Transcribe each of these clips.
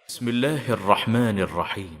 بسم الله الرحمن الرحيم.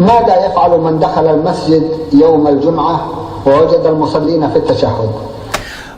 ماذا يفعل من دخل المسجد يوم الجمعة ووجد المصلين في التشهد؟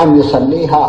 أم يصليها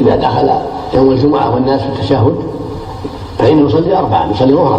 إذا دخل يوم الجمعة والناس في التشهد فإنه يصلي 4، يصلي ظهرا।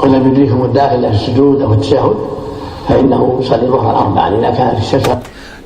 ولم يدركهم الداخل في السجود او التشهد فانه يصلي ظهر 4 اذا كان في السفر।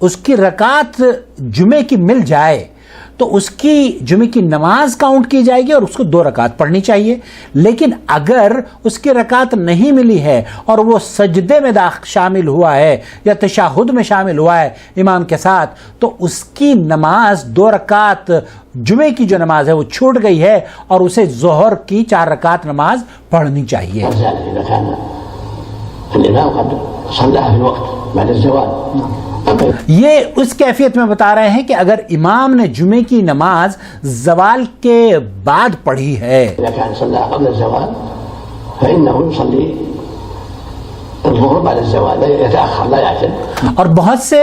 اس کی رکعت جمعے کی مل جائے تو اس کی جمعے کی نماز کاؤنٹ کی جائے گی اور اس کو 2 رکعت پڑھنی چاہیے. لیکن اگر اس کی رکعت نہیں ملی ہے اور وہ سجدے میں شامل ہوا ہے یا تشہد میں شامل ہوا ہے امام کے ساتھ تو اس کی نماز 2 رکعت جمعے کی جو نماز ہے وہ چھوٹ گئی ہے اور اسے ظہر کی 4 رکعت نماز پڑھنی چاہیے. یہ اس کیفیت میں بتا رہے ہیں کہ اگر امام نے جمعے کی نماز زوال کے بعد پڑھی ہے اور بہت سے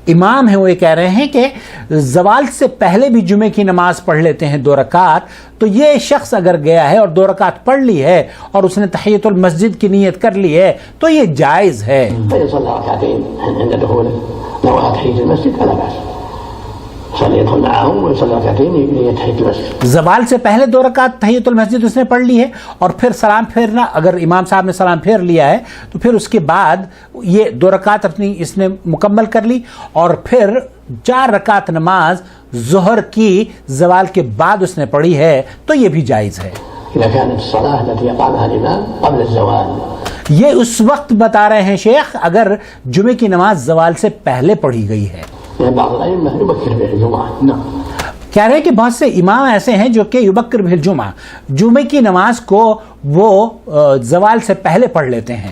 امام ہیں وہ یہ کہہ رہے ہیں کہ زوال سے پہلے بھی جمعے کی نماز پڑھ لیتے ہیں 2 رکعت, تو یہ شخص اگر گیا ہے اور 2 رکعت پڑھ لی ہے اور اس نے تحیۃ المسجد کی نیت کر لی ہے تو یہ جائز ہے. زوال سے پہلے 2 رکعت تحیۃ المسجد اس نے پڑھ لی ہے اور پھر سلام پھیرنا, اگر امام صاحب نے سلام پھیر لیا ہے تو پھر اس کے بعد یہ 2 رکعت اپنی اس نے مکمل کر لی اور پھر 4 رکعت نماز ظہر کی زوال کے بعد اس نے پڑھی ہے تو یہ بھی جائز ہے. یہ اس وقت بتا رہے ہیں شیخ اگر جمعے کی نماز زوال سے پہلے پڑھی گئی ہے. کہہ رہے ہیں کہ بہت سے امام ایسے ہیں جو کہ یبکر بہ الجمعہ, جمعے کی نماز کو وہ زوال سے پہلے پڑھ لیتے ہیں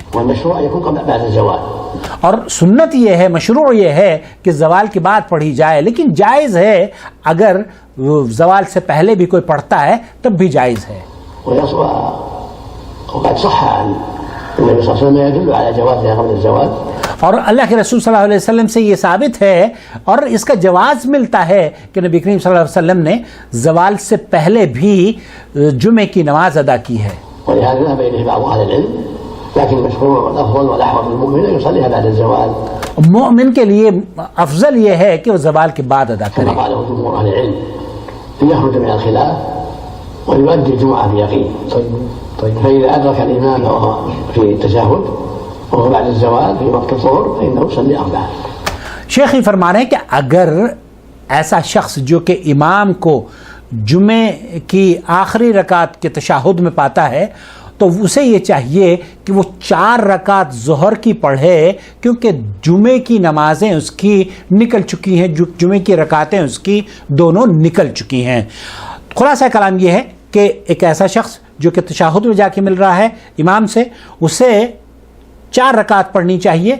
اور سنت یہ ہے, مشروع یہ ہے کہ زوال کے بعد پڑھی جائے, لیکن جائز ہے اگر زوال سے پہلے بھی کوئی پڑھتا ہے تب بھی جائز ہے. اور اللہ کے رسول صلی اللہ علیہ وسلم سے یہ ثابت ہے اور اس کا جواز ملتا ہے کہ نبی کریم صلی اللہ علیہ وسلم نے زوال سے پہلے بھی جمعے کی نماز ادا کی ہے. مومن کے لیے افضل یہ ہے کہ وہ زوال کے بعد ادا کرے. فإذا أدرك الإمام في التشهد وهو بعد الزوال في وقت الظهر فإنه يصلي 4. شیخ یہ فرما رہے ہیں کہ اگر ایسا شخص جو کہ امام کو جمعے کی آخری رکعت کے تشہد میں پاتا ہے تو اسے یہ چاہیے کہ وہ 4 رکعت ظہر کی پڑھے کیونکہ جمعے کی نمازیں اس کی نکل چکی ہیں, جمعے کی رکعتیں اس کی دونوں نکل چکی ہیں. خلاصہ کلام یہ ہے کہ ایک ایسا شخص جو کہ تشہد میں جا کے مل رہا ہے امام سے, اسے 4 رکعت پڑھنی چاہیے,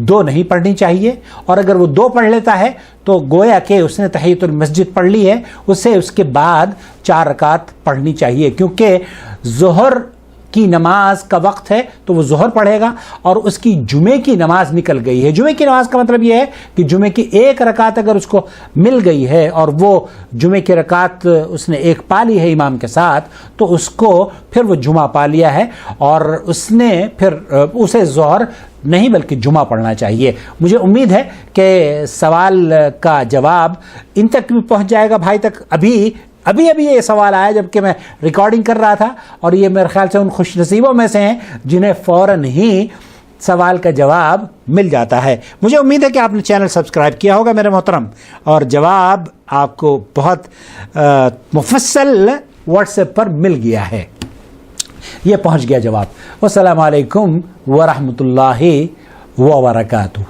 2 نہیں پڑھنی چاہیے. اور اگر وہ 2 پڑھ لیتا ہے تو گویا کہ اس نے تحیۃ المسجد پڑھ لی ہے, اسے اس کے بعد 4 رکعت پڑھنی چاہیے کیونکہ ظہر کی نماز کا وقت ہے تو وہ ظہر پڑھے گا اور اس کی جمعے کی نماز نکل گئی ہے. جمعے کی نماز کا مطلب یہ ہے کہ جمعے کی 1 رکعت اگر اس کو مل گئی ہے اور وہ جمعے کی رکعت اس نے 1 پا لی ہے امام کے ساتھ تو اس کو پھر وہ جمعہ پا لیا ہے اور اس نے پھر اسے ظہر نہیں بلکہ جمعہ پڑھنا چاہیے. مجھے امید ہے کہ سوال کا جواب ان تک بھی پہنچ جائے گا بھائی تک. ابھی یہ سوال آیا جب کہ میں ریکارڈنگ کر رہا تھا اور یہ میرے خیال سے ان خوش نصیبوں میں سے ہیں جنہیں فوراً ہی سوال کا جواب مل جاتا ہے. مجھے امید ہے کہ آپ نے چینل سبسکرائب کیا ہوگا میرے محترم, اور جواب آپ کو بہت مفصل واٹس ایپ پر مل گیا ہے. یہ پہنچ گیا جواب. والسلام علیکم ورحمۃ اللہ وبرکاتہ.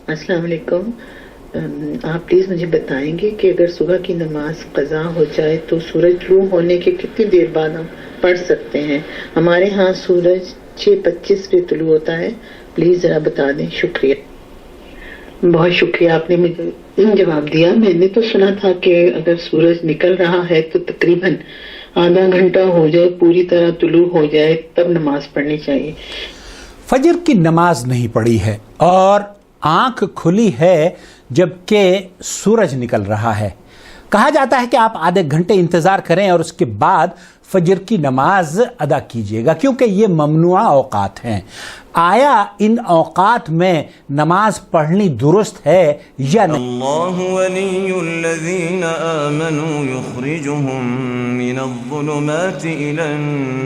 السلام علیکم. آپ پلیز مجھے بتائیں گے کہ اگر صبح کی نماز قضا ہو جائے تو سورج طلوع ہونے کے کتنی دیر بعد ہم پڑھ سکتے ہیں؟ ہمارے ہاں سورج 6:25 پہ طلوع ہوتا ہے. پلیز ذرا بتا دیں. شکریہ. بہت شکریہ, آپ نے مجھے جواب دیا. میں نے تو سنا تھا کہ اگر سورج نکل رہا ہے تو تقریباً آدھا گھنٹہ ہو جائے, پوری طرح طلوع ہو جائے, تب نماز پڑھنی چاہیے. فجر کی نماز نہیں پڑھی ہے اور آنکھ کھلی ہے جبکہ سورج نکل رہا ہے. کہا جاتا ہے کہ آپ آدھے گھنٹے انتظار کریں اور اس کے بعد فجر کی نماز ادا کیجیے گا کیونکہ یہ ممنوعہ اوقات ہیں. آیا ان اوقات میں نماز پڑھنی درست ہے یا نہیں؟ اللہ ولی الذین آمنوا یخرجهم من الظلمات الى النور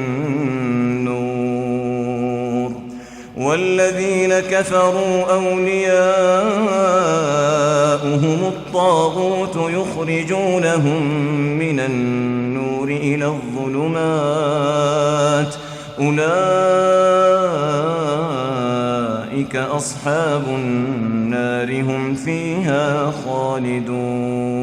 والذين كفروا أولياؤهم الطاغوت يخرجونهم من النور إلى الظلمات أولئك أصحاب النار هم فيها خالدون